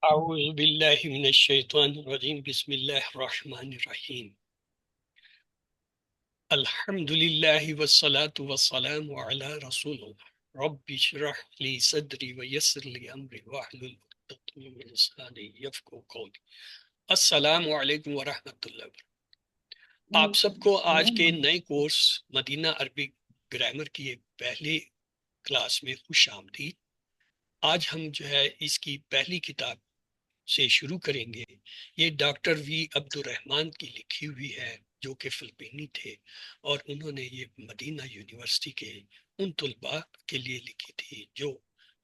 أعوذ بالله من الشيطان الرجيم بسم الله الرحمن الرحيم الحمد لله والصلاة والسلام على رسول الله رب اشرح لي صدري ويسر لي أمري واحلل عقدة من لساني يفقهوا قولي السلام علیکم ورحمۃ اللہ وبرکاتہ۔ آپ سب کو آج کے نئے کورس مدینہ عربک گرامر کی ایک پہلی کلاس میں خوش آمدید۔ آج ہم جو ہے اس کی پہلی کتاب سے شروع کریں گے۔ یہ ڈاکٹر وی عبد الرحمن کی لکھی ہوئی ہے جو کہ فلپینی تھے، اور انہوں نے یہ مدینہ یونیورسٹی کے ان طلباء کے لیے لکھی تھی جو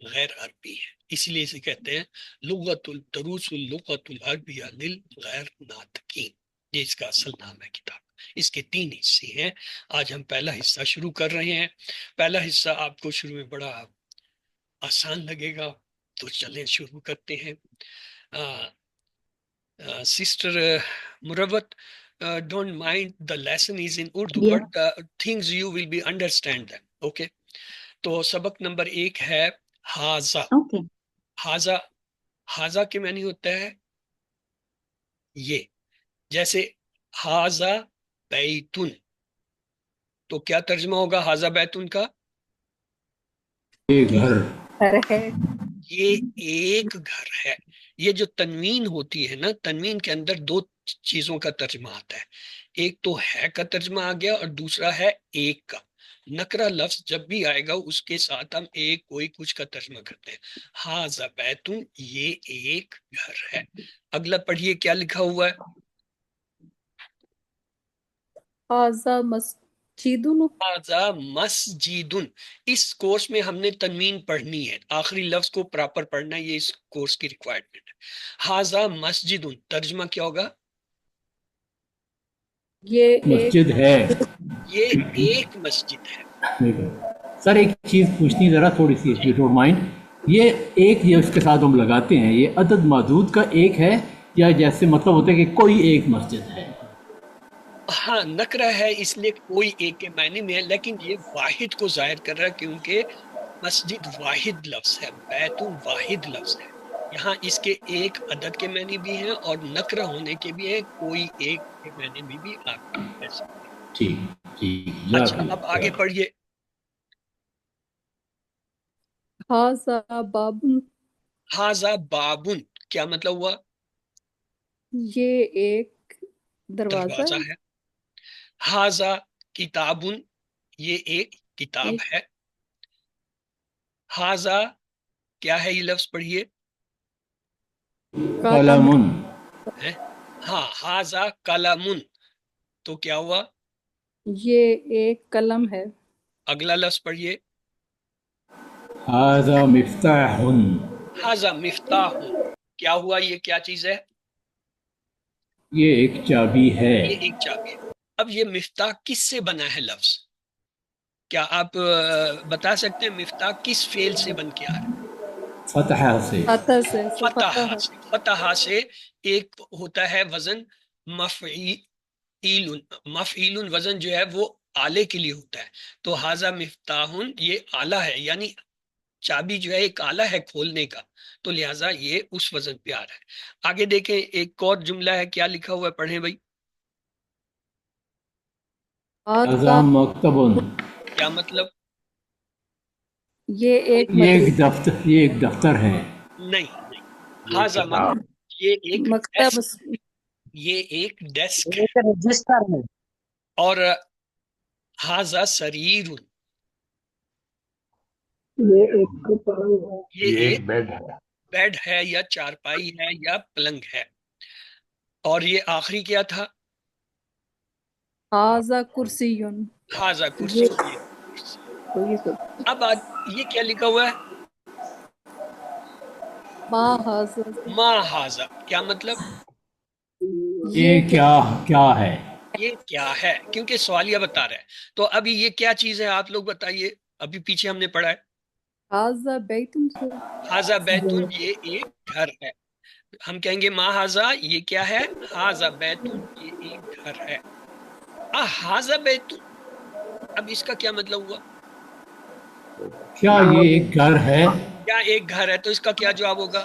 غیر عربی ہے، اسی لیے اسے کہتے ہیں لغت الدروس اللغت العربیہ للغیر ناطقین۔ یہ اس کا اصل نام ہے کتاب۔ اس کے 3 حصے ہیں۔ آج ہم پہلا حصہ شروع کر رہے ہیں۔ پہلا حصہ آپ کو شروع میں بڑا آسان لگے گا، تو چلیں شروع کرتے ہیں۔ Sister Murawat, don't mind the lesson is in Urdu, Yeah. but things you will be understand them. Okay. تو سبق نمبر 1 ہے حاضا۔ Okay. حاضا، حاضا کے معنی ہوتا ہے یہ، جیسے حاضا بیتن، تو کیا ترجمہ ہوگا حاضا بیتن کا؟ گھر، یہ ایک گھر ہے۔ یہ جو تنوین ہوتی ہے نا، تنوین کے اندر 2 چیزوں کا ترجمہ آتا ہے، ایک تو ہے کا ترجمہ آ گیا اور دوسرا ہے ایک کا۔ نکرہ لفظ جب بھی آئے گا اس کے ساتھ ہم ایک کوئی کچھ کا ترجمہ کرتے ہیں۔ ہاذا بیتن، یہ ایک گھر ہے۔ اگلا پڑھیے کیا لکھا ہوا ہے۔ هذا مسجد. ہاذا مسجدن۔ اس کورس میں ہم نے تنوین پڑھنی ہے، آخری لفظ کو پراپر پڑھنا ہے، یہ اس کورس کی ریکوائرمنٹ ہے۔ ہاذا مسجدن، ترجمہ کیا ہوگا؟ یہ مسجد ہے۔ یہ ایک مسجد ہے۔ سر ایک چیز پوچھنی ذرا تھوڑی سی، if you don't mind، یہ ایک یہ اس کے ساتھ ہم لگاتے ہیں، یہ عدد معدود کا ایک ہے یا جیسے مطلب ہوتا ہے کہ کوئی ایک مسجد ہے؟ ہاں، نکرہ ہے اس لیے کوئی ایک کے معنی میں ہے، لیکن یہ واحد کو ظاہر کر رہا ہے کیونکہ مسجد واحد لفظ ہے، بیتن واحد لفظ ہے۔ یہاں اس کے ایک عدد کے معنی بھی ہیں اور نکرہ ہونے کے بھی ہیں، کوئی ایک کے معنی میں بھی آپ کہہ سکتے ہیں۔ ٹھیک ٹھیک۔ اچھا، اب آگے پڑھیے۔ هذا باب. ہاذا بابن، کیا مطلب ہوا؟ یہ ایک دروازہ ہے۔ ہاذا کتابن، یہ ایک کتاب ہے۔ ہاذا کیا ہے؟ یہ لفظ پڑھیے۔ قلم۔ ہاں، ہاذا قلمن، تو کیا ہوا؟ یہ ایک قلم ہے۔ اگلا لفظ پڑھیے۔ ھذا مفتاح۔ ہاذا مفتاح، کیا ہوا؟ یہ کیا چیز ہے؟ یہ ایک چابی ہے۔ یہ ایک چابی ہے۔ اب یہ مفتاح کس سے بنا ہے لفظ؟ کیا آپ بتا سکتے ہیں مفتاح کس فعل سے بن کے آ رہا ہے؟ فتح سے۔ فتح سے۔ فتح سے ایک ہوتا ہے وزن مفعیل، مفعیل وزن جو ہے وہ آلے کے لیے ہوتا ہے، تو ھذا مفتاح یہ آلہ ہے، یعنی چابی جو ہے ایک آلہ ہے کھولنے کا، تو لہٰذا یہ اس وزن پہ آ رہا ہے۔ آگے دیکھیں ایک اور جملہ ہے، کیا لکھا ہوا ہے؟ پڑھیں بھائی۔ ھذا مکتب۔ کیا مطلب؟ یہ ایک یہ ایک دفتر ہے۔ نہیں، ھذا مکتب، یہ ایک مکتب، یہ ایک ڈیسک ہے۔ اور ھذا سریر، یہ ایک بیڈ ہے یا چارپائی ہے یا پلنگ ہے۔ اور یہ آخری کیا تھا؟ ھذا کرسی. ھذا کرسی۔ اب یہ کیا لکھا ہوا ہے؟ ما ھذا. ما ھذا، کیا مطلب؟ یہ کیا ہے؟ یہ کیا ہے، کیونکہ سوالیہ بتا رہا ہے۔ تو ابھی یہ کیا چیز ہے آپ لوگ بتائیے، ابھی پیچھے ہم نے پڑھا ہے ھذا بیتن. ھذا بیتن، یہ ایک گھر ہے۔ ہم کہیں گے ما ھذا، یہ کیا ہے؟ ھذا بیتن، یہ ایک گھر ہے۔ ھذا بیتن، اب اس کا کیا مطلب ہوا؟ کیا یہ ایک گھر ہے؟ کیا ایک گھر ہے، تو اس کا کیا جواب ہوگا؟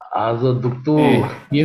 هذا الدكتور. یہ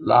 لا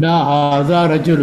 لا هذا رجل.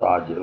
تاجر.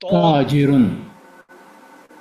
تاجر.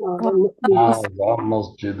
هذا مسجد.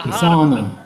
حصان.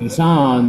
حصان.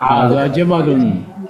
هذا جبل.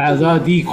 هذا ديك.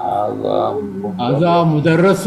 هذا هذا مدرس.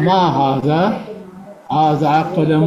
ما هذا؟ هذا قلم.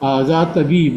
هذا طبيب.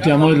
جمل.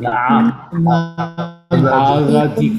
نعم. هذا ديك.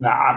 نعم.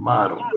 مارو.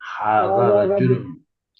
هذا رجل.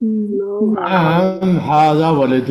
نعم هذا ولد.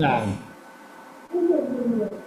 نعم.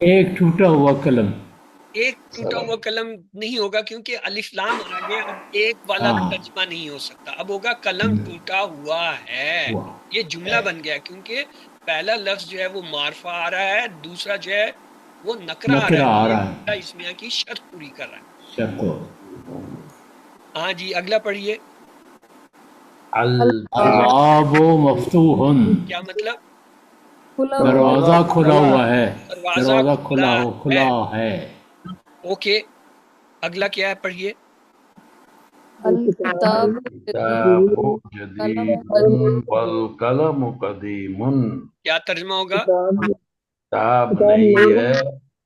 ایک ٹوٹا ہوا قلم. ایک ٹوٹا ہوا قلم نہیں ہوگا کیونکہ الف لام آ گیا، اب ایک والا ہاں. ترجمہ نہیں ہو سکتا، اب ہوگا قلم ٹوٹا ہوا ہے. یہ جملہ بن گیا کیونکہ پہلا لفظ جو ہے وہ معرفہ آ رہا ہے، دوسرا جو ہے وہ نکرہ آ نکرہ آ رہا رہا ہے. ہے، اس میں کی شرط پوری کر رہا ہے. شرط. ہاں جی اگلا پڑھیے. الباب مفتوح. کیا مطلب؟ کھلا دروازہ کھلا ہوا ہے. دروازہ دروازہ کھلا کھلا ہے. اوکے اگلا کیا ہے پڑھیے. الکتاب الکتاب قلم جدید والقلم قدیم. کیا ترجمہ ہوگا؟ کتاب نئی ہے،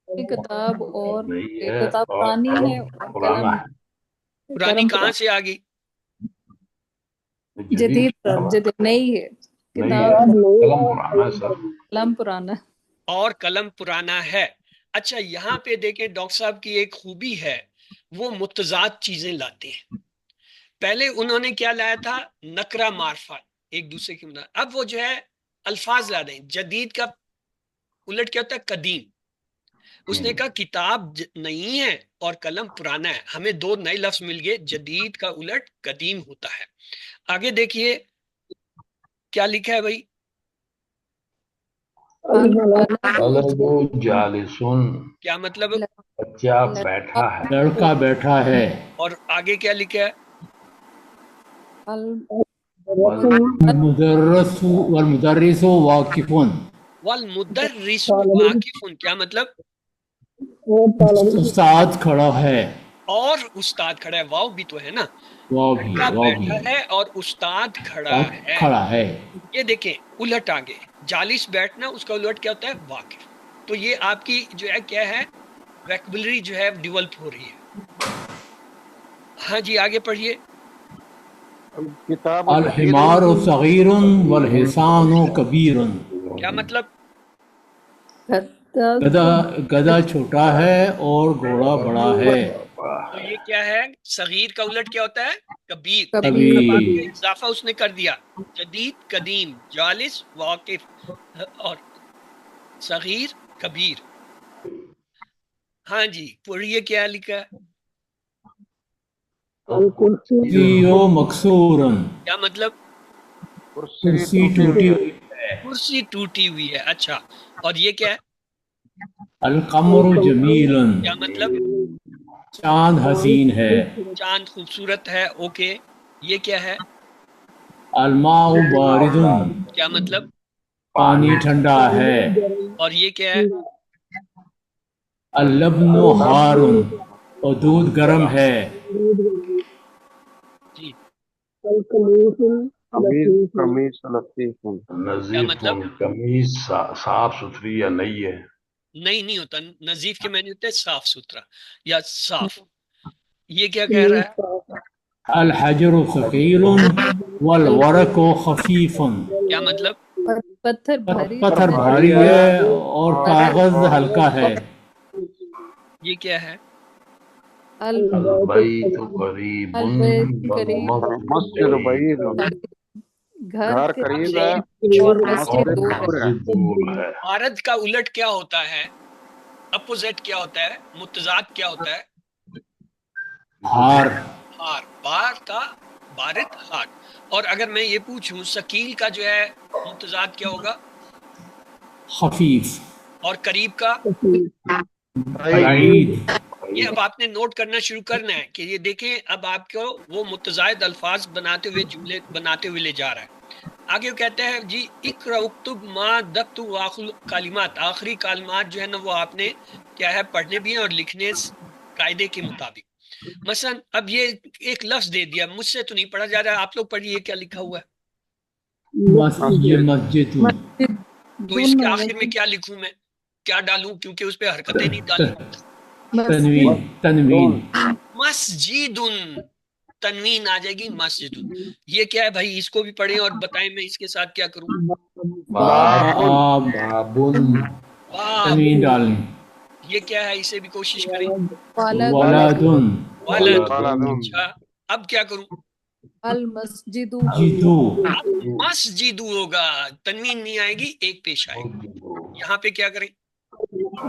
کی کتاب اور نئی ہے کتاب اور پرانی ہے قلم اور پرانا قلم ہے. پرانی کہاں سے آ گئی؟ جدید پر جدید نئی ہے، نئی کتاب ہے، قلم پرانا ہے سر. قلم پرانا. اور قلم پرانا ہے. اچھا یہاں پہ دیکھیں ڈاکٹر صاحب کی ایک خوبی ہے، وہ متضاد چیزیں لاتے ہیں. پہلے انہوں نے کیا لایا تھا؟ نکرہ معرفہ، ایک دوسرے کی مدد. اب وہ جو ہے الفاظ لا دیں. جدید کا الٹ کیا ہوتا ہے؟ قدیم. اس نے کہا کتاب نہیں ہے اور قلم پرانا ہے، ہمیں دو نئے لفظ مل گئے، جدید کا الٹ قدیم ہوتا ہے. آگے دیکھیے کیا لکھا ہے بھائی. الولد جالسن. کیا مطلب؟ بچہ بیٹھا ہے. لڑکا بیٹھا ہے. اور آگے کیا لکھا ہے؟ المدرس والمدرس واقف. والمدرس واقف. کیا مطلب؟ استاد کھڑا ہے. اور استاد کھڑا ہے، واو بھی تو ہے نا. واہ بھی لڑکا واہ بھی بیٹھا ہے اور استاد کھڑا ہے. کھڑا ہے. یہ دیکھیں الٹ آگے، جالس بیٹھنا اس کا الٹ کیا ہوتا ہے؟ واقف. تو یہ آپ کی جو ہے کیا ہے، ویکبلری جو ہے ڈیولپ ہو رہی ہے. ہاں جی آگے پڑھیے. الحمار صغیر والحصان کبیر. کیا مطلب؟ گدھا چھوٹا ہے اور گھوڑا بڑا ہے. تو یہ کیا ہے؟ صغیر کا الٹ کیا ہوتا ہے؟ کبیر. کبیر. اب آپ کا اضافہ اس نے کر دیا، جدید قدیم، جالس واقف اور صغیر کبیر. ہاں جی پڑھیے کیا لکھا ہے. کرسی مکسور. کیا مطلب؟ کرسی ٹوٹی ہوئی. کرسی ٹوٹی ہوئی ہے. اچھا اور یہ کیا ہے؟ القمر جمیل. کیا مطلب؟ چاند حسین ہے. چاند خوبصورت ہے. اوکے یہ کیا ہے؟ الماء بارد. کیا مطلب؟ پانی ٹھنڈا ہے. اور یہ کیا ہے؟ اللبن حار. اور دودھ گرم ہے. جی قمیص لطیف. نظیف قمیص صاف ستھری یا نئی ہے. نہیں ہوتا، نظیف کے معنی ہوتے ہیں صاف ستھرا یا صاف. یہ کیا کہہ رہا ہے؟ الحجر ثقیل والورق خفیف. کیا مطلب؟ پتھر بھاری ہے اور کاغذ ہلکا ہے. یہ کیا ہے؟ البیت قریب مسجد بعید. گھر قریب ہے اور مسجد دور ہے. مسجد دور ہے. بارد کا الٹ کیا ہوتا ہے؟ اپوزٹ کیا ہوتا ہے؟ متضاد کیا ہوتا ہے؟ ہار. ہار. بار کا بارد ہار. اور اگر میں یہ پوچھوں ثقیل کا جو ہے متضاد کیا ہوگا؟ خفیف. اور قریب کا؟ بعید. یہ اب آپ نے نوٹ کرنا شروع کرنا ہے کہ یہ دیکھیں اب آپ کو وہ متضاد الفاظ بناتے ہوئے جملے بناتے ہوئے لے جا رہا ہے. آگے کہتا ہے جی اقرا اکتب ما دبت آخر کلمات. آخری کلمات جو ہے نا وہ آپ نے کیا ہے پڑھنے بھی ہیں اور لکھنے قاعدے کے مطابق. مثلا اب یہ ایک لفظ دے دیا، مجھ سے تو نہیں پڑھا جا رہا، آپ لوگ پڑھیے کیا لکھا ہوا ہے. مسجد. تو اس کے آخر میں کیا لکھوں میں، کیا ڈالوں؟ کیونکہ اس پہ حرکتیں نہیں ڈالی. تنوین. مسجد، تنوین آ جائے گی مسجد. یہ کیا ہے بھائی؟ اس کو بھی پڑھیں اور بتائیں میں اس کے ساتھ کیا کروں. باب. تنوین ڈالیں. یہ کیا ہے؟ اسے بھی کوشش کریں. ولد. ولد. اچھا اب کیا کروں؟ المسجد جدو مسجد ہوگا، تنوین نہیں آئے گی، ایک پیش آئے گی. یہاں پہ کیا کریں؟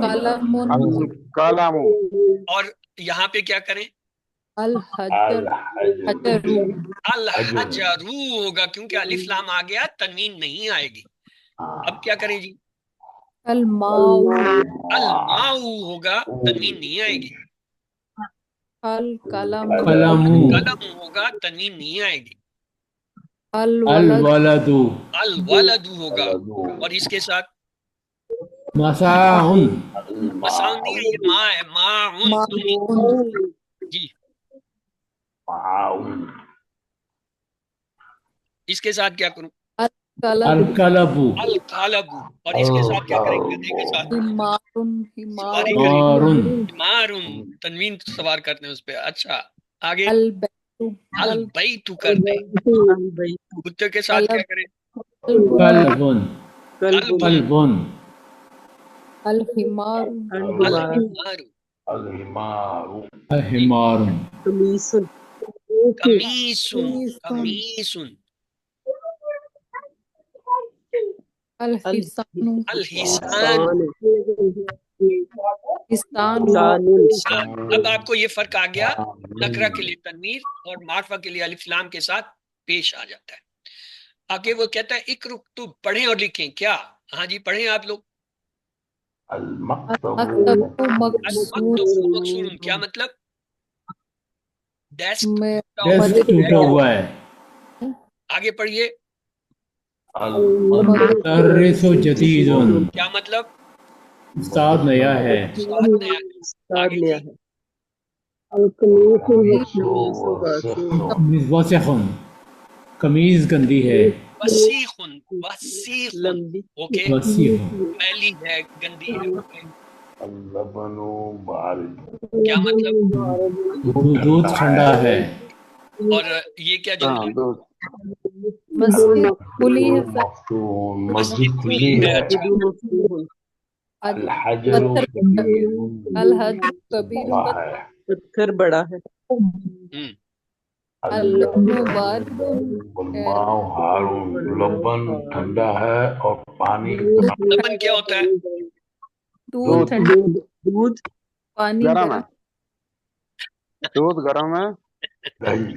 قلم القلم اور یہاں پہ کیا کریں؟ الحجر حجر الحجرو ہوگا، کیونکہ الف لام آ گیا، تنوین نہیں آئے گی. اب کیا کریں جی؟ الماء الماء ہوگا، تنوین نہیں آئے گی. القلم قلم قلم ہوگا، تنوین نہیں آئے گی. الولد الولد الولد ہوگا، اور اس کے ساتھ مساعن مساؤن نہیں ہے، یہ ماں ہے، ماعن. معون جی اس کے ساتھ کیا کروں؟ القلب القلب القلب، اور اس کے ساتھ کیا کریں گے؟ گدھے کے ساتھ حمار سواری حمار کریں. مارن حمارن، تنوین سوار کرتے ہیں اس پہ. اچھا آگے البیت البیت کر دیں. کتے کے ساتھ کیا کریں؟ قلب قلب. قلب الحمار الحمار. الحمار حمار قمیص. قمیص. الحسان الحسان. حسان اب آپ کو یہ فرق آ گیا، نکرہ کے لیے تنویر اور معرفہ کے لیے الف لام کے ساتھ پیش آ جاتا ہے. آگے وہ کہتا ہے اقرؤ، پڑھیں اور لکھیں. کیا؟ ہاں جی پڑھیں آپ لوگ. المکتب المکتب مکسور مکسور، کیا مطلب؟ ڈیسک میں ڈیسک ٹوٹا ہوا ہے. آگے پڑھیے. مدرس جدید کیا مطلب؟ استاد نیا ہے. استاد نیا ہے. آگے جی. وسخ قمیض گندی ہے. وسیخ. وسیخ. اوکے، وسیخ میلی ہے، گندی ہے. اللبن بارد کیا مطلب؟ دودھ ٹھنڈا ہے. اور یہ کیا جملہ ہے؟ مسجد کھلی ہے مفتون مسجد مسجد کھلی کھلی ہے. ہے. سر الحجر الحجر کبیر بڑا ہے. پتھر بڑا ہے. اللبن بارد والماء حار، لبن ٹھنڈا ہے اور پانی لبن کیا ہوتا ہے؟ دودھ ٹھنڈا دودھ پانی گرم ہے. گرم دودھ گرم ہے. دہی.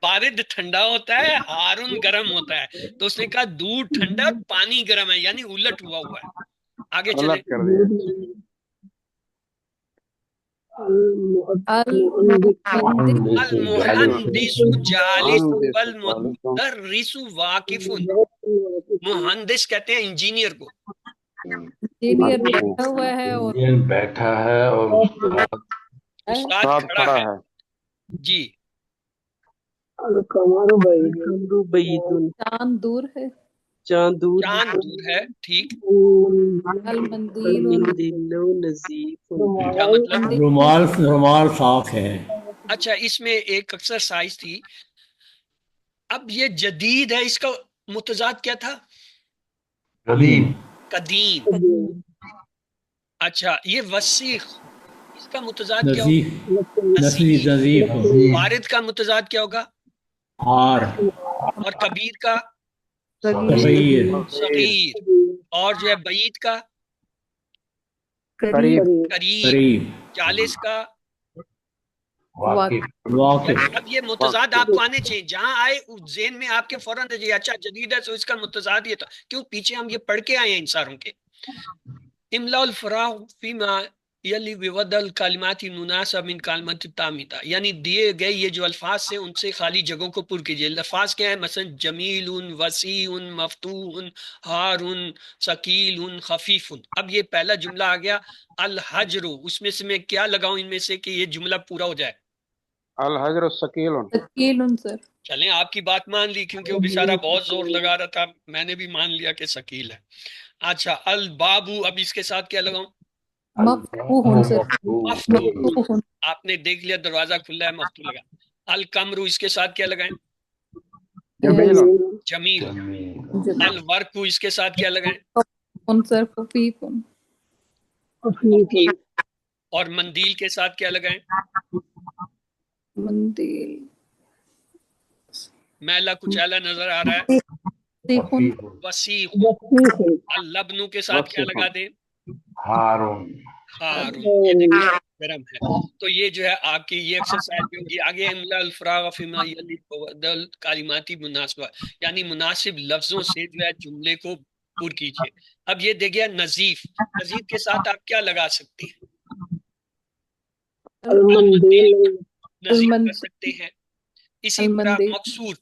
بارد ٹھنڈا ہوتا ہے، ہارن گرم ہوتا ہے. تو اس نے کہا دودھ ٹھنڈا، پانی گرم ہے، یعنی الٹ ہوا ہوا ہے. آگے چلیں. الگ کر دیا. المہندس المہندس جالس والمدرس واقف. مہندس کہتے ہیں انجینئر کو. انجینئر بیٹھا ہوا ہے اور انجین بیٹھا ہے اور استاد استاد استاد کھڑا کھڑا ہے. ہے. جی القمر بعید. چاند دور ہے. چاند دور ہے. چاند دور ہے. ٹھیک. المندیل المندیل نظیف. کیا مطلب؟ رومال صاف ہے. اچھا اس میں ایک ایکسرسائز تھی. اب یہ جدید ہے، اس کا متضاد کیا تھا؟ قدیم. قدیم. اچھا یہ وسیخ، اس کا متضاد کیا نظیف ہوگا؟ نظیف بارد کا متضاد کیا ہوگا؟ ہار. اور کبیر کا؟ صغیر صغیر. اور جو ہے بعید کا؟ قریب. قریب. قریب. جالس کا؟ واقف. واقف. اب یہ متضاد آپ کو آنے چاہیے، جہاں آئے اس ذہن میں آپ کے فوراً رہیے اچھا جدید ہے تو اس کا متضاد یہ تھا. کیوں؟ پیچھے ہم یہ پڑھ کے آئے ہیں ان ساروں کے. املا الفراغ فیما یلی بوضع الکلمات المناسبہ من کلمات التامہ، یعنی دیے گئے یہ جو الفاظ سے ان سے خالی جگہوں کو پر کیجیے. الفاظ کیا ہے؟ مثلا جمیل، وسیع، مفتوح، ہار، ثقیل، خفیف. اب یہ پہلا جملہ آ گیا الحجر، اس میں سے میں کیا لگاؤں ان میں سے کہ یہ جملہ پورا ہو جائے؟ الحجر ثقیل. ثقیل سر. چلیں آپ کی بات مان لی، کیونکہ وہ بیچارہ بہت زور لگا رہا تھا، میں نے بھی مان لیا کہ ثقیل ہے. اچھا البابو، اب اس کے ساتھ کیا لگاؤں؟ مفتوح سر. مفتوح. آپ نے دیکھ لیا دروازہ کھلا ہے، مفتوح لگا. القمرو، اس کے ساتھ کیا لگائیں؟ جمیل. جمیل. الورقو، اس کے ساتھ کیا لگائیں؟ سر خفیف. اور مندیل کے ساتھ کیا لگائیں؟ مندیل میلا کچیلا نظر آ رہا ہے؟ وسیخن وسیق. وسیخ اللبن کے ساتھ کیا لگا دیں؟ ہارون ہارون. یہ دیکھیں گرم ہے. تو یہ جو ہے آپ کی یہ ایکسرسائز بھی ہوگی. آگے املا الفراغ فیما یلیق وبدل کلماتی مناسبہ، یعنی مناسب لفظوں سے جو ہے جملے کو پر کیجیے. اب یہ دیکھیے نظیف. نظیف کے ساتھ آپ کیا لگا سکتے ہیں؟ المندیل نظیف کر سکتے ہیں. اسی طرح المندیل مقصور،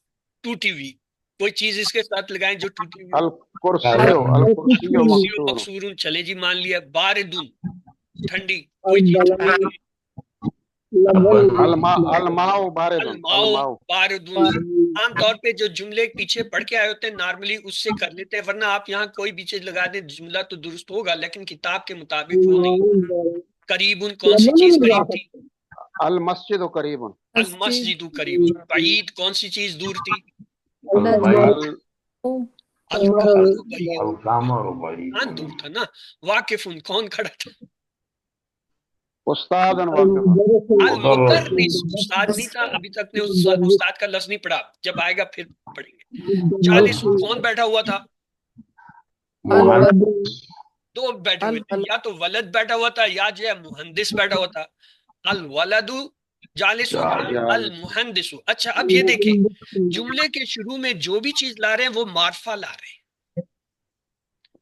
ٹوٹی ہوئی کوئی چیز اس کے ساتھ لگائیں جو ٹوٹی ہوئی. الکرسیو الکرسیو مقصور مقصور چلے جی مان لیا. باردن ٹھنڈی کوئی چیز. الماء باردن الماء الماء باردن. عام طور پہ جو جملے پیچھے پڑھ کے آئے ہوتے ہیں نارملی اس سے کر لیتے ہیں، ورنہ آپ یہاں کوئی بھی چیز لگا دیں جملہ تو درست ہوگا، لیکن کتاب کے مطابق وہ نہیں. قریبن کون سی چیز قریب تھی؟ المسجد قریب المسجد قریب. بعید کون سی چیز دور تھی؟ القمر بعید. القمر بعید. ہاں دور تھا نا. واقف کون کھڑا تھا؟ استاد واقف المدرس. استاد نہیں تھا ابھی تک نے استاد کا لفظ نہیں پڑھا، جب آئے گا پھر پڑھیں گے. جالس کون بیٹھا ہوا تھا؟ دو بیٹھے ہوئے تھے، یا تو ولد بیٹھا ہوا تھا یا جو ہے مہندس بیٹھا ہوا تھا. الولد جالس المہندس. اچھا اب یہ دیکھیں جملے کے شروع میں جو بھی چیز لا رہے ہیں وہ معرفہ لا رہے ہیں.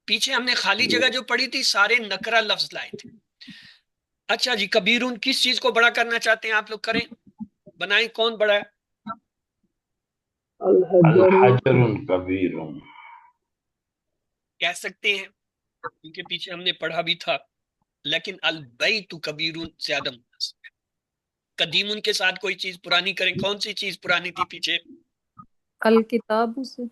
پیچھے ہم نے خالی جگہ جو پڑھی تھی سارے نکرہ لفظ لائے تھے. اچھا جی کبیرون کس چیز کو بڑا کرنا چاہتے ہیں آپ لوگ؟ کریں بنائیں. کون بڑا ہے؟ الحجر کبیر. کہہ سکتے ہیں کیونکہ پیچھے ہم نے پڑھا بھی تھا، لیکن البیت کبیرون زیادہ مناسب ہے. قدیمن کے ساتھ کوئی چیز پرانی کریں. کون سی چیز پرانی تھی پیچھے؟ الکتاب سے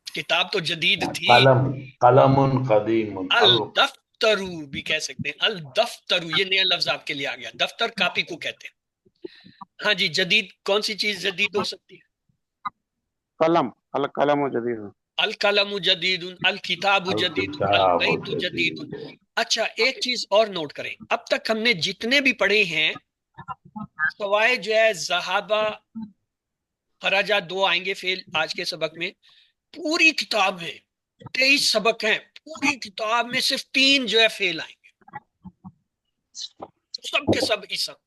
کتاب تو جدید تھی. قلم قلم قدیم. الدفترو بھی کہہ سکتے ہیں. الدفترو یہ نیا لفظ آپ کے لیے آ گیا. دفتر کاپی کو کہتے ہیں. ہاں جی جدید کون سی چیز جدید ہو سکتی ہے؟ قلم القلم جدید القلم جدید. الکتاب جدید. البیت جدید. اچھا ایک چیز اور نوٹ کریں، اب تک ہم نے جتنے بھی پڑھے ہیں سوائے جو ہے ذہابہ خراجہ دو آئیں گے فیل آج کے سبق میں. پوری کتاب ہے 23 سبق ہیں، پوری کتاب میں صرف 3 جو ہے فیل آئیں گے. سب کے سب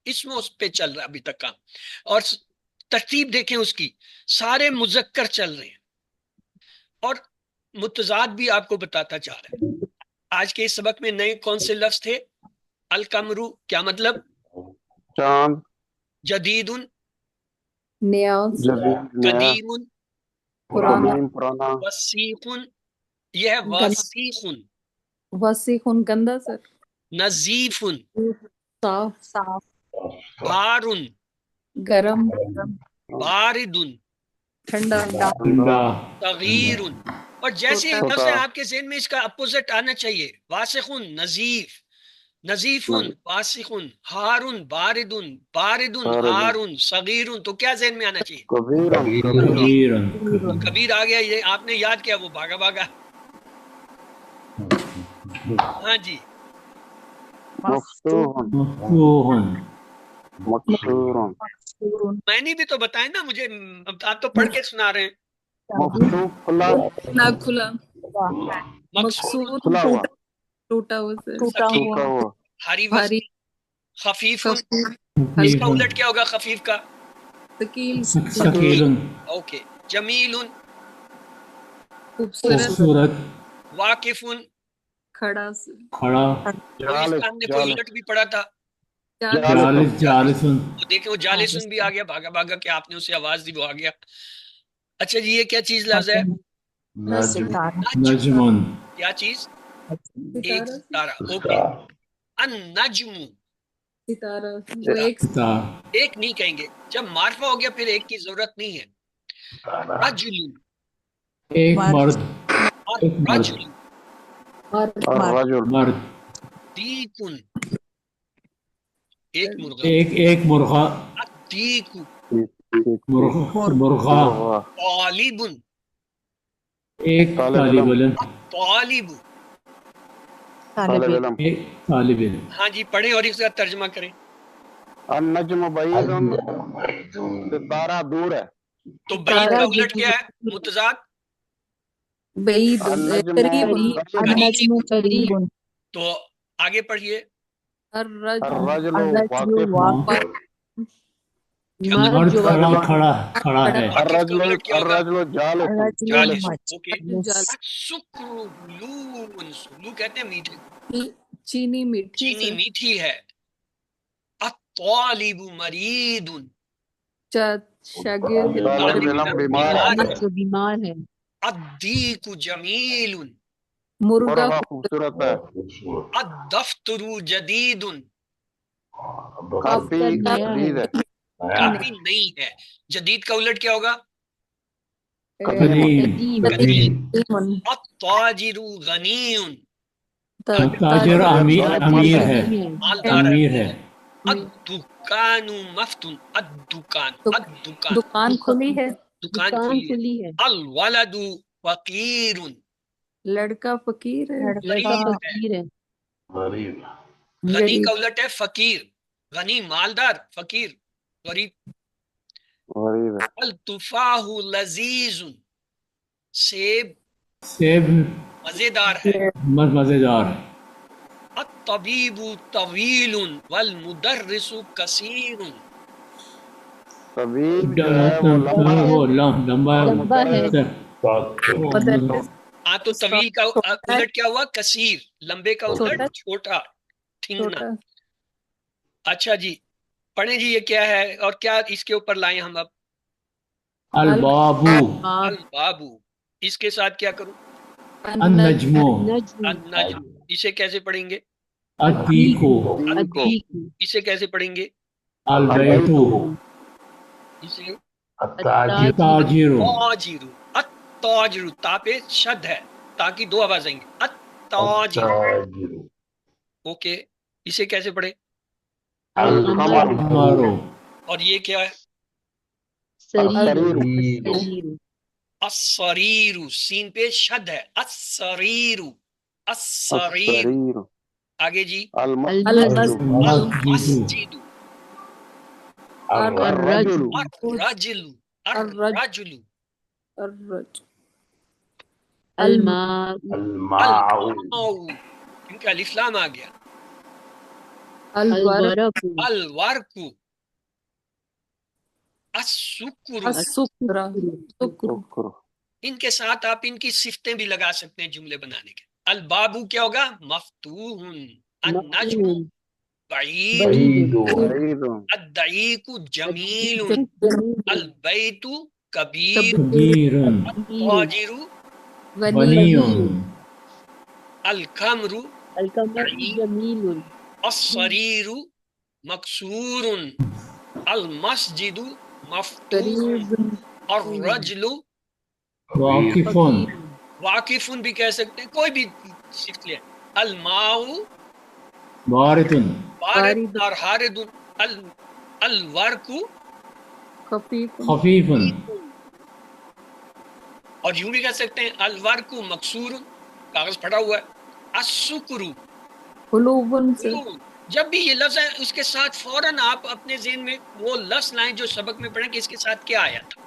اسم اس پہ چل رہا ہے ابھی تک کام. اور ترتیب دیکھیں اس کی، سارے مذکر چل رہے ہیں اور متضاد بھی آپ کو بتاتا جا رہا ہے. آج کے اس سبق میں نئے کون سے لفظ تھے؟ القمرو کیا مطلب؟ چاند جدید. نیاز قدیم. پرانا وسیق. یہ ہے وسیق. وسیخن گندا سر. نظیف. صاف بار. گرم بارد. ٹھنڈا صغیر. اور جیسے لفظ ہے آپ کے ذہن میں اس کا اپوزٹ آنا چاہیے. واسخ نظیف. نظیف واسخ. ہارن بارد. بارد ہارن. صغیر. تو کیا ذہن میں آنا چاہیے؟ کبیر آ گیا. یہ آپ نے یاد کیا وہ بھاگا بھاگا. ہاں جی میں نے بھی تو بتائیں نا، مجھے آپ تو پڑھ کے سنا رہے ہیں. کھلا مقصود ٹوٹا ہوا بھاری. خفیف. اس کا الٹ کیا ہوگا خفیف کا؟ ثقیل. اوکے. جمیل. خوبصورت. واقف. کھڑا. ہم نے کوئی الٹ بھی پڑھا تھا. جالسن. دیکھیں وہ جالسن بھی آ گیا بھاگا بھاگا کہ آپ نے اسے آواز دی وہ آ گیا. اچھا جی یہ کیا چیز لفظ ہے؟ نجمن. کیا چیز؟ ایک ستارہ. اوکے. النجم. ایک نہیں کہیں گے، جب معرفہ ہو گیا پھر ایک کی ضرورت نہیں ہے. رجل. ایک مرد. مرد. دیکن. ایک مرغا. ایک مرغا. دیک. مرغا. طالب. ایک طالب علم. طالب. ایک طالب علم. ہاں جی پڑھیں اور اس کا ترجمہ کریں. النجم بعید ستارہ دور ہے. تو بعید کا الٹ کیا ہے؟ متضاد بعید النجم قریب قریب۔ قریب تو آگے پڑھیے، الرجل الرجل الرجل واقف کیا مرد کھڑا ہے، واقف کا الٹ کیا ہوگا؟ الرجل جالس جالس۔ اوکے، مجلس السکر لون، لو کہتے ہیں میٹھے، چینی میٹھی چینی سے میٹھی ہے۔ الطالب مرید، شاگرد طالب علم بیمار ہے جو بیمار ہے الدیک جمیل، مرغا مرغا خوبصورت ہے الدفتر جدید، کافی نیا جدید ہے کافی نئی ہے۔ جدید کا الٹ کیا ہوگا؟ قدیم، قدیم التاجر غنی، تاجر امیر ہے، مالدار ہے۔ امیر ہے، الدکان مفتون، الدکان الدکان دکان کھلی ہے، دکان دکان کھلی ہے۔ کھلی ہے الولد فقیر، لڑکا فقیر ہے، لڑکا فقیر ہے غریب غنی غریب کا الٹ ہے فقیر، غنی مالدار، فقیر غریب۔ غریب ہے التفاح لذیذ، سیب سیب مزیدار ہے۔ مزیدار ہے، الطبیب طویل والمدرس کثیر، طبیب جو ہے وہ لمبا ہے وہ لمبا لمبا ہے مدرس ہاں تو طویل کا الٹ کیا ہوا؟ کثیر، لمبے کا چھوٹا الٹ چھوٹا، ٹھنگنا۔ چھوٹا اچھا جی، پڑھیں جی یہ کیا ہے اور کیا اس کے اوپر لائیں ہم اب؟ البابو، البابو، اس کے ساتھ کیا کروں؟ النجمو، النجم، اسے کیسے پڑھیں گے؟ الدیکو، اسے کیسے پڑھیں گے؟ البیتو، اسے التاجر تاجرو، تاجر، التاجر، تا پہ شد ہے، تاکہ دو آواز آئیں گے، التاجر۔ التاجر اوکے، اسے کیسے پڑھیں؟ القمر مارو، اور یہ کیا ہے؟ السریر السریر، سین پہ شد ہے، السریر، السریر۔ السریر آگے جی، المسجد المسجد، الرجل الرجل، الرجل، الرجل الماء الماء کیونکہ الف لام آ گیا۔ الورق الورق، السکر، السکر شکر ان کے ساتھ آپ ان کی صفتیں بھی لگا سکتے ہیں جملے بنانے کے۔ البابو کیا ہوگا؟ مفتوح، النجم بعید، بعید بعید الدعیق جمیل، البیت کبیر، کبیر، التاجر غنی، الخمر القمر جمیل الصریر مکسور، المسجد مفتوح، الرجل واقفون، واقف بھی کہہ سکتے ہیں، کوئی بھی صفت لیں۔ الماء باردن، بارد اور حارد، الورق خفیف خفیفن، اور یوں بھی کہہ سکتے ہیں الورق مکسور، کاغذ پھٹا ہوا ہے۔ السکر، قلوبن سے جب بھی یہ لفظ ہے اس کے ساتھ فوراً آپ اپنے ذہن میں وہ لفظ لائیں جو سبق میں پڑھیں کہ اس کے ساتھ کیا آیا تھا۔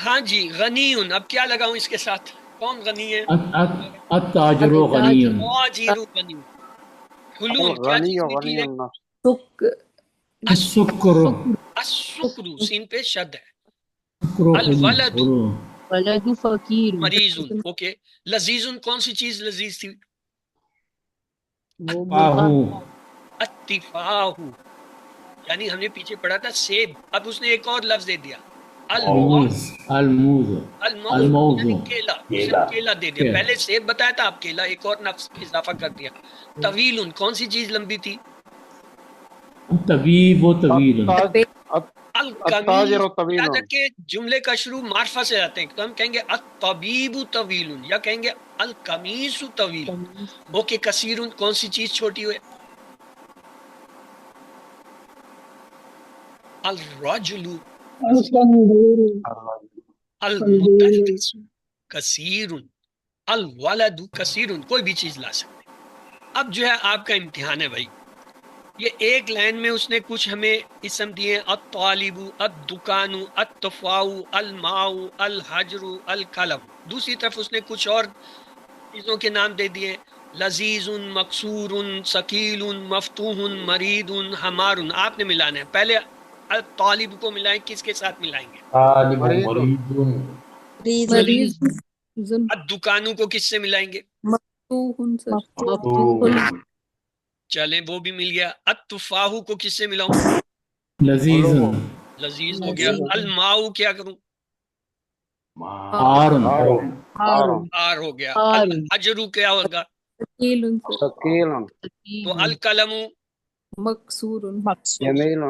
ہاں جی، غنیون، اب کیا لگاؤں اس کے ساتھ؟ کون غنی ہے؟ التاجر غنی، تاجر غنی۔ حلون کیا غنی چیز و میٹھی غنی ہے؟ النفس السکر، السکر، سین پہ شد ہے۔ شکر، الولد ولد فقیر مریض، اوکے۔ لذیذ، کون سی چیز لذیذ تھی؟ باہو، اتفاح، یعنی ہم نے پیچھے پڑھا تھا سیب، اب اس نے ایک اور لفظ دے دیا، الموز، الموز، الموز، یعنی کیلا، اس نے کیلا، کیلا دے دیا۔ پہلے سیب بتایا تھا، اب کیلا، ایک اور لفظ اضافہ کر دیا۔ طویل، کون سی چیز لمبی تھی؟ طبیب و طویل، التاجر طویل یاد رکھیں جملے کا شروع معرفہ سے آتے ہیں، تو ہم کہیں گے الطبیب طویل یا کہیں گے القمیص طویل۔ اوکے، کثیر، کون سی چیز چھوٹی ہوئے؟ الرجل، المدرس کثیر، الولد کثیر، کوئی بھی چیز لا سکتے ہیں۔ اب جو ہے آپ کا امتحان ہے بھائی، یہ ایک لائن میں اس نے کچھ ہمیں اسم دیے، الطالب، الدکان، التفاؤ، الماء، الحجر، القلم۔ دوسری طرف اس نے کچھ اور چیزوں کے نام دے دیے، لذیذ، مکسور، ثقیل، مفتوح، مرید، حمار۔ آپ نے ملانا ہے، پہلے الطالب کو ملائیں، کس کے ساتھ ملائیں گے؟ طالب مريض مريض مریض الدکانوں کو کس سے ملائیں گے؟ مفتوح سر مفتوح چلیں وہ بھی مل گیا۔ التفاح کو کس سے ملاؤں؟ لذیذ لذیذ ہو گیا۔ الماء کیا کروں؟ حار آر ہو گیا۔ حار۔ الحجر کیا ہوگا؟ ثقیل سر ثقيل تو القلم، مکسور جميل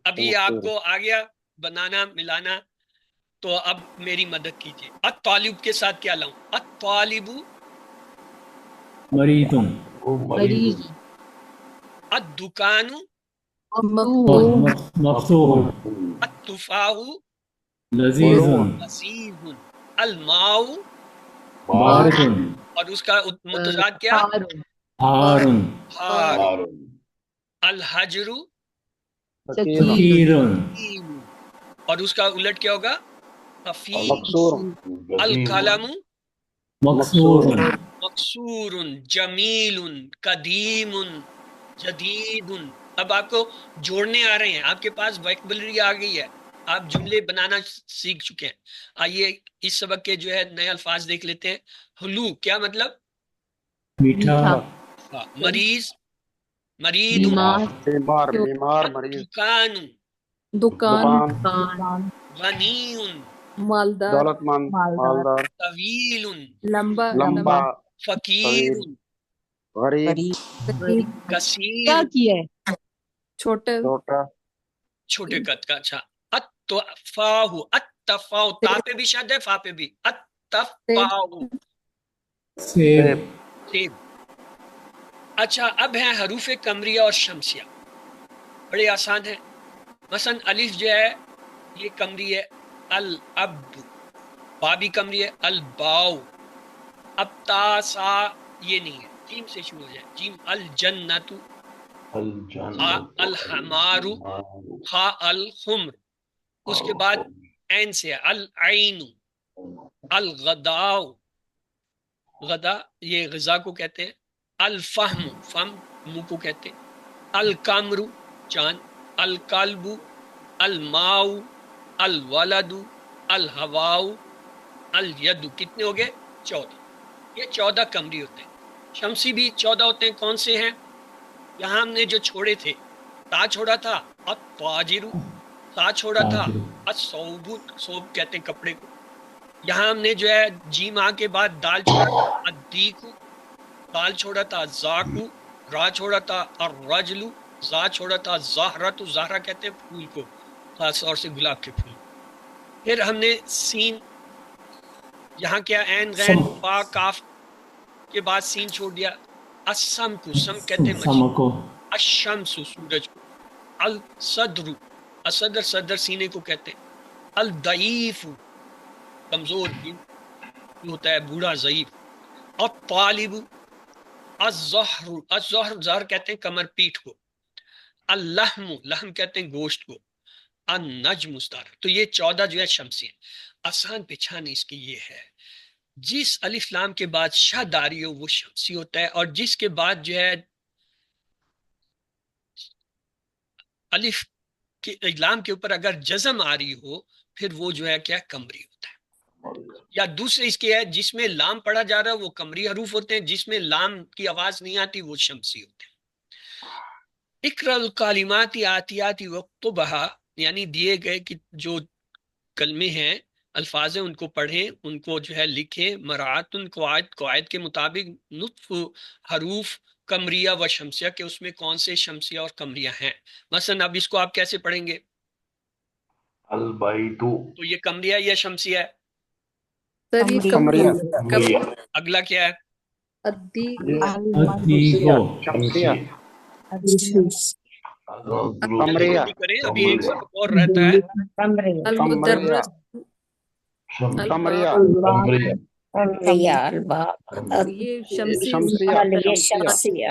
ابھی آپ کو آ گیا بنانا ملانا، تو اب میری مدد کیجیے۔ الطالب کے ساتھ کیا لاؤں؟ الطالب، مریض مریض، الدکان، مفتوح التفاح، لذیذ لذیذ، الماء، بارد اور اس کا متضاد کیا؟ حار، حار حار، الحجر، ثقیل، ثقیل اور اس کا الٹ کیا ہوگا؟ خفیف، مكسور القلم، مکسور مکسور، جمیل، قدیم، جدید۔ اب آپ کو جوڑنے آ رہے ہیں، آپ کے پاس ویکبلری آ گئی ہے، آپ جملے بنانا سیکھ چکے ہیں۔ آئیے اس سبق کے جو ہے نئے الفاظ دیکھ لیتے ہیں۔ حلو کیا مطلب؟ میٹھا مریض، مرید، بیمار، بیمار مریض دکان، دکان کان، غنی، مالدار دولت مند مالدار طویل، لمبا لمبا فقیر، غریب ثقیل کثیر، کیا کیا ہے؟ چھوٹا چھوٹا چھوٹے قد کا۔ اچھا، اتفاہ، اتفاہ، تا پہ بھی شد ہے، فا پہ بھی، اتفاہ، سیب سیب۔ اچھا اب ہیں حروف قمریہ اور شمسیہ، بڑے آسان ہیں۔ مثلا الف جو ہے یہ قمری ہے، الاب، با بھی قمری ہے، الباؤ۔ اب تا سا یہ نہیں ہے، جیم سے شروع ہو جائے، جیم، الجنت، الحمار، خا الخمر، اس کے بعد عین سے ہے، العین، الغداء، غدا یہ غذا کو کہتے ہیں، الفہم، فہم منہ کو کہتے ہیں، القمر چاند، القلب، الماء، الولد، الہواء، الید۔ کتنے ہو گئے؟ 14۔ یہ 14 قمری ہوتے ہیں۔ شمسی بھی 14 ہوتے ہیں۔ کون سے ہیں؟ یہاں ہم نے جو چھوڑے تھے، تا چھوڑا تھا التاجر، تا چھوڑا تھا الصوب، صوب کہتے ہیں کپڑے کو۔ یہاں ہم نے جو ہے جیم آ کے بعد دال چھوڑا تھا الدیک، دال چھوڑا تھا زاکو، را چھوڑا تھا الرجل، زا چھوڑا تھا زہرت، زہرہ کہتے ہیں پھول کو، خاص طور سے گلاب کے پھول۔ پھر ہم نے سین، یہاں کیا عین غین فا کاف کے بعد سین چھوڑ دیا۔ السم کو، سم کہتے ہیں مچھلی، سمکو الشمس سورج کو، الصدر، الصدر صدر سینے کو کہتے ہیں، الضعیف کمزور بھی ہوتا ہے، بوڑھا ضعیف، الطالب، الظہر، الظہر ظہر کہتے ہیں کمر پیٹھ کو، اللحم، لحم کہتے ہیں گوشت کو، النجم ستارہ۔ تو یہ 14 جو ہے شمسی ہیں۔ آسان پہچان اس کی یہ ہے، جس الف لام کے بعد شد آ رہی ہو وہ شمسی ہوتا ہے، اور جس کے بعد جو ہے الف کے لام کے اوپر اگر جزم آ رہی ہو پھر وہ جو ہے کیا قمری ہوتا ہے۔ یا دوسرے اس کے ہے جس میں لام پڑھا جا رہا ہے وہ قمری حروف ہوتے ہیں، جس میں لام کی آواز نہیں آتی وہ شمسی ہوتے ہیں۔ اقرأ الکلمات آتیات واکتبھا، یعنی دیے گئے کہ جو کلمے ہیں، الفاظ ہیں، ان کو پڑھیں، ان کو جو ہے لکھیں، مراعات قواعد کے مطابق، نطف حروف قمریہ و شمسیہ کے اس میں کون سے شمسیہ اور قمریہ ہیں۔ مثلا اب اس کو آپ کیسے پڑھیں گے؟ البیت تو یہ قمریہ یا شمسیہ ہے؟ سر یہ قمریہ قمریہ اگلا کیا ہے؟ ادیگو شمسیہ قمریہ کریں، ابھی ایک سبق اور رہتا ہے۔ المدرس قمریہ قمریہ یہ شمسی شمسیہ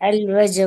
الوجه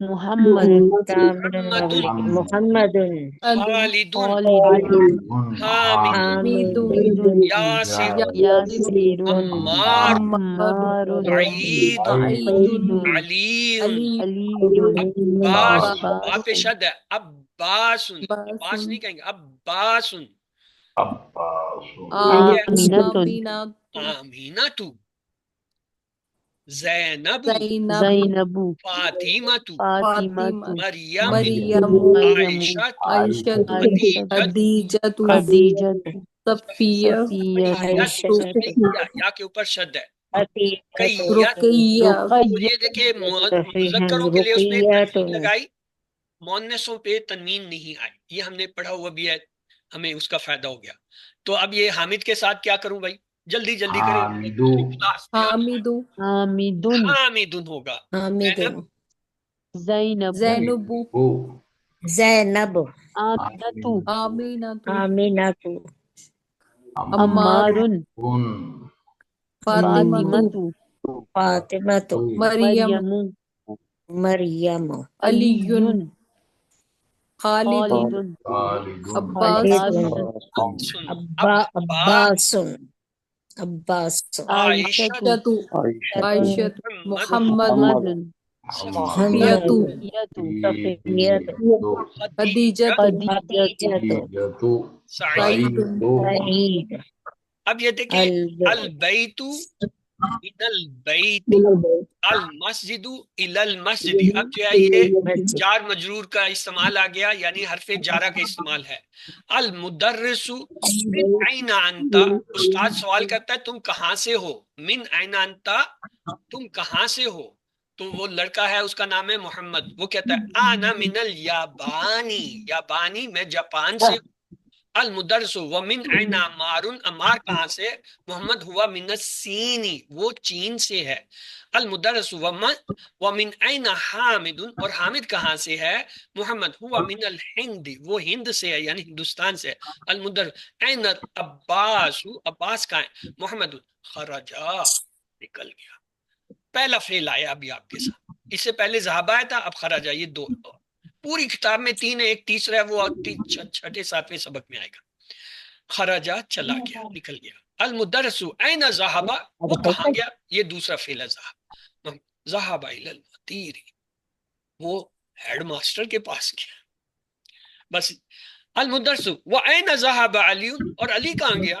محمد محمد محمد خالد خالد حامد حامد یاسر یاسر عمار عمار سعید سعید علی علی عباس عباس آپ شد ہے عباس عباس نہیں کہیں گے عباس آمینۃ آمینہ زینب زینب فاطمہ فاطمۃ مریم مریم عائشہ عائشۃ خدیجہ خدیجۃ خدیجۃ صفیہ صفیہ یا کے اوپر شد ہے رقیہ رقیہ تو یہ دیکھیں مذکروں کے لیے اس نے تنوین لگائی، مؤنثوں پہ تنوین نہیں آئی، یہ ہم نے پڑھا ہوا بھی ہے، ہمیں اس کا فائدہ ہو گیا۔ تو اب یہ حامد کے ساتھ کیا کروں بھائی، جلدی جلدی کریں، حامد حامد حامد ہوگا، زینب زینب زینب زینب آمینۃ آمینۃ آمینۃ عمار فاطمۃ فاطمۃ مریم مریم مریم علی خالد خالد عباس عباس عباس عائشہ عائشۃ محمد محمد صفیۃ صفیہ خدیجۃ خدیجۃ سعید۔ سعید اب یہ دیکھیں البیت من البیت المسجد الی المسجد، اب جو ہے یہ جار مجرور کا استعمال آ گیا، یعنی حرف جارہ کا استعمال ہے۔ المدرس من این انت، استاد سوال کرتا ہے تم کہاں سے ہو، من این انت تم کہاں سے ہو، تو وہ لڑکا ہے اس کا نام ہے محمد، وہ کہتا ہے انا من الیابانی، یابانی میں جاپان سے۔ المدرس ومن این عمار، عمار کہاں سے، محمد ہوا من الصینی، وہ چین سے ہے۔ المدرس ومن این حامد، اور حامد کہاں سے ہے، محمد ہوا من الہند، وہ ہند سے ہے یعنی ہندوستان سے ہے۔ المدرس این عباس، عباس کہاں ہے، محمد خرجا، نکل گیا۔ پہلا فعل آیا ابھی آپ کے ساتھ، اس سے پہلے ذہاب آیا تھا، اب خرجا، یہ دو پوری کتاب میں تین ہے، ایک تیسرا ہے وہ چھٹے ساتویں سبق میں آئے گا۔ خرجا چلا گیا، نکل گیا۔ المدرس این ذهب، وہ کہاں گیا، یہ دوسرا فعل ہے ذهب، ذهب الى المدیر، وہ ہیڈ ماسٹر کے پاس گیا بس۔ المدرس وین ذهب علی، اور علی کہاں گیا،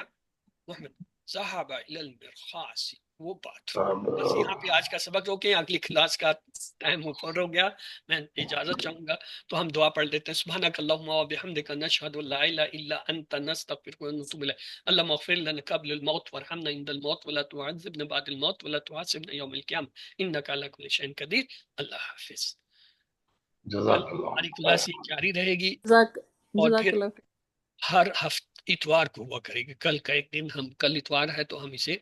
محمد ذهب الى المرخاص، وہ بات۔ بس یہاں پہ آج کا سبق روکیں، اگلی کلاس کا ٹائم اوپر ہو گیا، میں اجازت چاہوں گا تو ہم دعا پڑھ لیتے ہیں۔ سبحانک اللہم و بحمدک نشہد ان لا الہ الا انت نستغفرک و نتوب الیک، اللہم اغفر لنا قبل الموت وارحمنا عند الموت ولا تعذبنا بعد الموت ولا تحاسبنا یوم القیامہ انک علی کل شیء قدیر۔ اللہ حافظ۔ جزاک اللہ ہماری کلاس یہ جاری رہے گی، اور جزاک پھر اللہ ہر ہفتے اتوار کو ہوا کرے گی۔ کل کا ایک دن ہم، کل اتوار ہے تو ہم اسے